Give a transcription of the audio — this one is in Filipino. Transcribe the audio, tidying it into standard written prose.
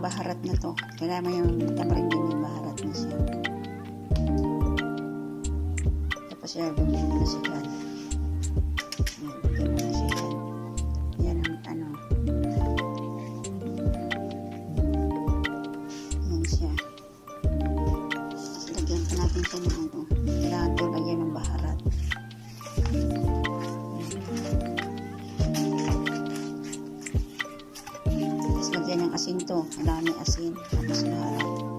baharat na to. Kailangan mo yung tamarin din yung baharat na siya. Tapos siya, bumili na siya dyan. Yan, bumili na siya dyan. Yan ang ano. Yan siya. Lagyan pa natin siya ng ano. Kailangan ito lagyan ng baharat. Tapos lagyan ng asin to. Madami asin. Tapos baharat.